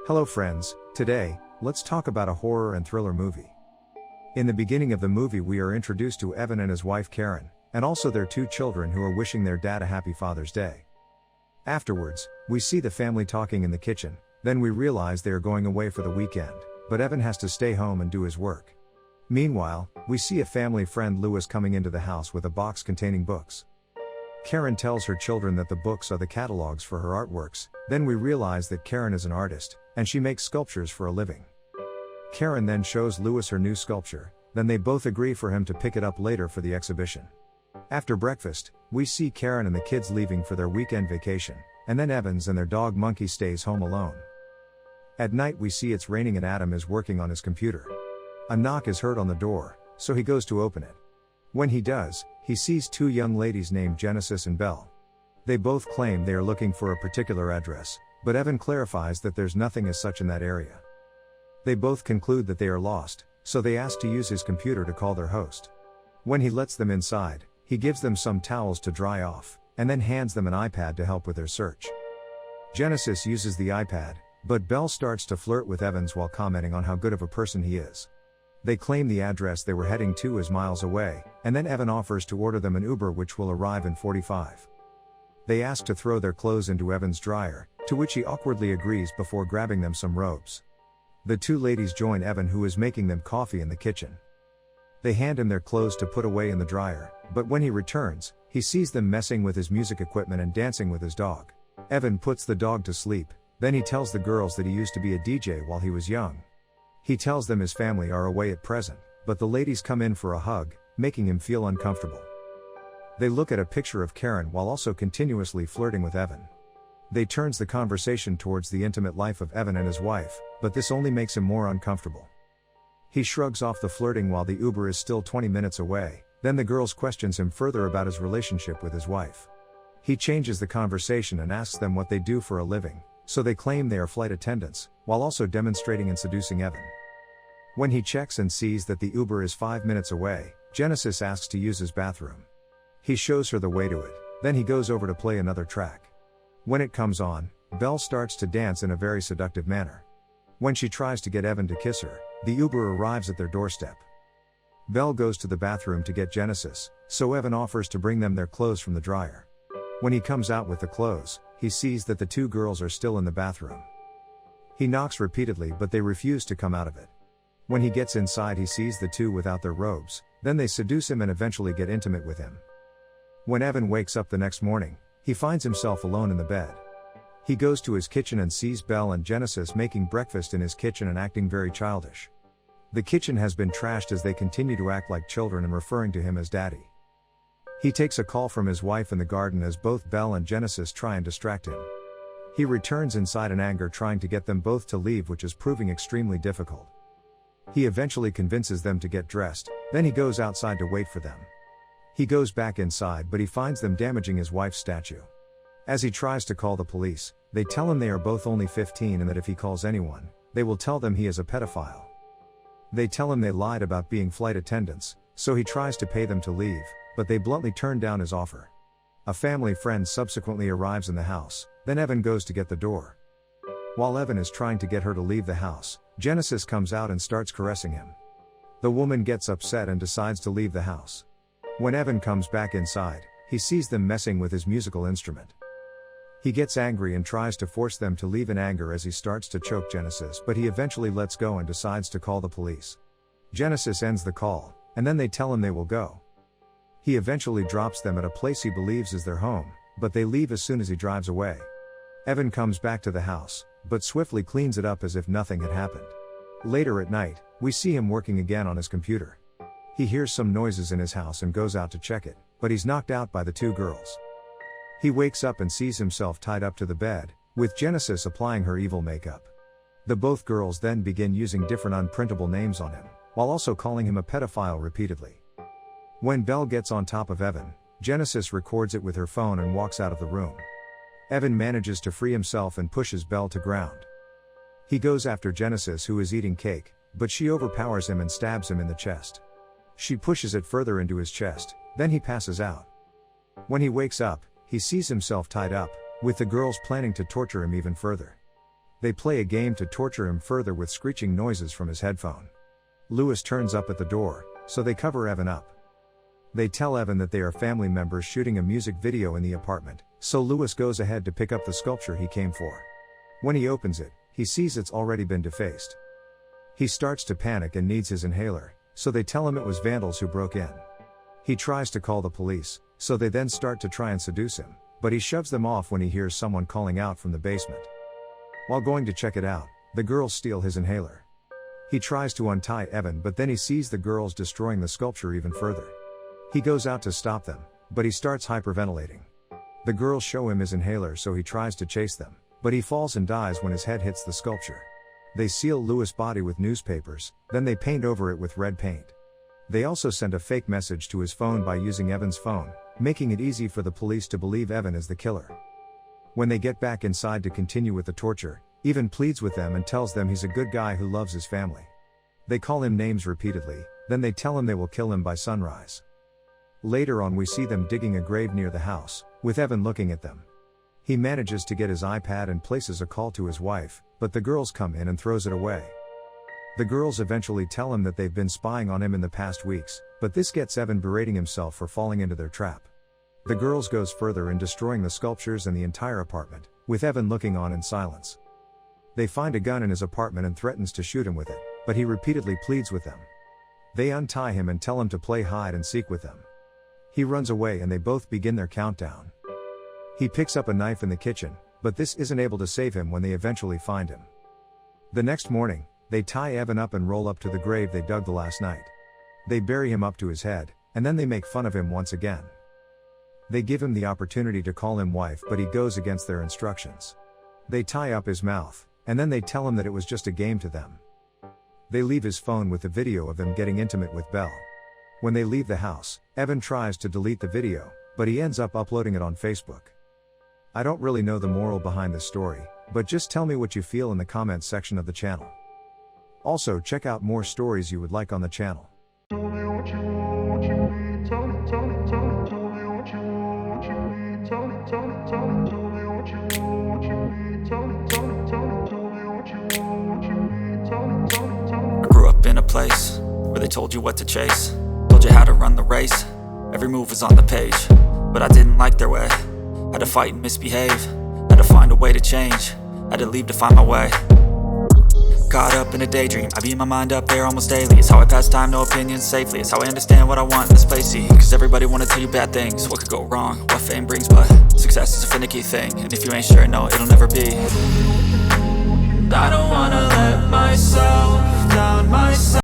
Hello friends, today, let's talk about a horror and thriller movie. In the beginning of the movie we are introduced to Evan and his wife Karen, and also their two children who are wishing their dad a happy Father's Day. Afterwards, we see the family talking in the kitchen, then we realize they are going away for the weekend, but Evan has to stay home and do his work. Meanwhile, we see a family friend Lewis coming into the house with a box containing books. Karen tells her children that the books are the catalogs for her artworks, then we realize that Karen is an artist, and she makes sculptures for a living. Karen then shows Lewis her new sculpture, then they both agree for him to pick it up later for the exhibition. After breakfast, we see Karen and the kids leaving for their weekend vacation, and then Evans and their dog Monkey stays home alone. At night we see it's raining and Adam is working on his computer. A knock is heard on the door, so he goes to open it. When he does, he sees two young ladies named Genesis and Belle. They both claim they are looking for a particular address, but Evan clarifies that there's nothing as such in that area. They both conclude that they are lost, so they ask to use his computer to call their host. When he lets them inside, he gives them some towels to dry off, and then hands them an iPad to help with their search. Genesis uses the iPad, but Belle starts to flirt with Evans while commenting on how good of a person he is. They claim the address they were heading to is miles away, and then Evan offers to order them an Uber which will arrive in 45. They ask to throw their clothes into Evan's dryer, to which he awkwardly agrees before grabbing them some robes. The two ladies join Evan who is making them coffee in the kitchen. They hand him their clothes to put away in the dryer, but when he returns, he sees them messing with his music equipment and dancing with his dog. Evan puts the dog to sleep, then he tells the girls that he used to be a DJ while he was young. He tells them his family are away at present, but the ladies come in for a hug, making him feel uncomfortable. They look at a picture of Karen while also continuously flirting with Evan. They turns the conversation towards the intimate life of Evan and his wife, but this only makes him more uncomfortable. He shrugs off the flirting while the Uber is still 20 minutes away, then the girls questions him further about his relationship with his wife. He changes the conversation and asks them what they do for a living, so they claim they are flight attendants, while also demonstrating and seducing Evan. When he checks and sees that the Uber is 5 minutes away, Genesis asks to use his bathroom. He shows her the way to it, then he goes over to play another track. When it comes on, Belle starts to dance in a very seductive manner. When she tries to get Evan to kiss her, the Uber arrives at their doorstep. Belle goes to the bathroom to get Genesis, so Evan offers to bring them their clothes from the dryer. When he comes out with the clothes, he sees that the two girls are still in the bathroom. He knocks repeatedly but they refuse to come out of it. When he gets inside he sees the two without their robes, then they seduce him and eventually get intimate with him. When Evan wakes up the next morning, he finds himself alone in the bed. He goes to his kitchen and sees Belle and Genesis making breakfast in his kitchen and acting very childish. The kitchen has been trashed as they continue to act like children and referring to him as daddy. He takes a call from his wife in the garden as both Belle and Genesis try and distract him. He returns inside in anger trying to get them both to leave, which is proving extremely difficult. He eventually convinces them to get dressed, then he goes outside to wait for them. He goes back inside but he finds them damaging his wife's statue. As he tries to call the police, they tell him they are both only 15 and that if he calls anyone, they will tell them he is a pedophile. They tell him they lied about being flight attendants, so he tries to pay them to leave, but they bluntly turn down his offer. A family friend subsequently arrives in the house, then Evan goes to get the door. While Evan is trying to get her to leave the house, Genesis comes out and starts caressing him. The woman gets upset and decides to leave the house. When Evan comes back inside, he sees them messing with his musical instrument. He gets angry and tries to force them to leave in anger as he starts to choke Genesis, but he eventually lets go and decides to call the police. Genesis ends the call, and then they tell him they will go. He eventually drops them at a place he believes is their home, but they leave as soon as he drives away. Evan comes back to the house, but swiftly cleans it up as if nothing had happened. Later at night, we see him working again on his computer. He hears some noises in his house and goes out to check it, but he's knocked out by the two girls. He wakes up and sees himself tied up to the bed, with Genesis applying her evil makeup. The both girls then begin using different unprintable names on him, while also calling him a pedophile repeatedly. When Belle gets on top of Evan, Genesis records it with her phone and walks out of the room. Evan manages to free himself and pushes Belle to ground. He goes after Genesis who is eating cake, but she overpowers him and stabs him in the chest. She pushes it further into his chest, then he passes out. When he wakes up, he sees himself tied up, with the girls planning to torture him even further. They play a game to torture him further with screeching noises from his headphone. Lewis turns up at the door, so they cover Evan up. They tell Evan that they are family members shooting a music video in the apartment, so Lewis goes ahead to pick up the sculpture he came for. When he opens it, he sees it's already been defaced. He starts to panic and needs his inhaler, so they tell him it was vandals who broke in. He tries to call the police, so they then start to try and seduce him, but he shoves them off when he hears someone calling out from the basement. While going to check it out, the girls steal his inhaler. He tries to untie Evan, but then he sees the girls destroying the sculpture even further. He goes out to stop them, but he starts hyperventilating. The girls show him his inhaler, so he tries to chase them, but he falls and dies when his head hits the sculpture. They seal Lewis' body with newspapers, then they paint over it with red paint. They also send a fake message to his phone by using Evan's phone, making it easy for the police to believe Evan is the killer. When they get back inside to continue with the torture, Evan pleads with them and tells them he's a good guy who loves his family. They call him names repeatedly, then they tell him they will kill him by sunrise. Later on we see them digging a grave near the house, with Evan looking at them. He manages to get his iPad and places a call to his wife, but the girls come in and throws it away. The girls eventually tell him that they've been spying on him in the past weeks, but this gets Evan berating himself for falling into their trap. The girls goes further in destroying the sculptures and the entire apartment, with Evan looking on in silence. They find a gun in his apartment and threatens to shoot him with it, but he repeatedly pleads with them. They untie him and tell him to play hide and seek with them. He runs away and they both begin their countdown. He picks up a knife in the kitchen, but this isn't able to save him when they eventually find him. The next morning, they tie Evan up and roll up to the grave they dug the last night. They bury him up to his head, and then they make fun of him once again. They give him the opportunity to call him wife, but he goes against their instructions. They tie up his mouth, and then they tell him that it was just a game to them. They leave his phone with the video of them getting intimate with Belle. When they leave the house, Evan tries to delete the video, but he ends up uploading it on Facebook. I don't really know the moral behind this story, but just tell me what you feel in the comments section of the channel. Also, check out more stories you would like on the channel. I grew up in a place where they told you what to chase, told you how to run the race. Every move was on the page, but I didn't like their way. Had to fight and misbehave, had to find a way to change, had to leave to find my way. Caught up in a daydream, I beat my mind up there almost daily. It's how I pass time, no opinions safely. It's how I understand what I want in this place, see. Cause everybody wanna tell you bad things, what could go wrong, what fame brings. But success is a finicky thing, and if you ain't sure, no, it'll never be. I don't want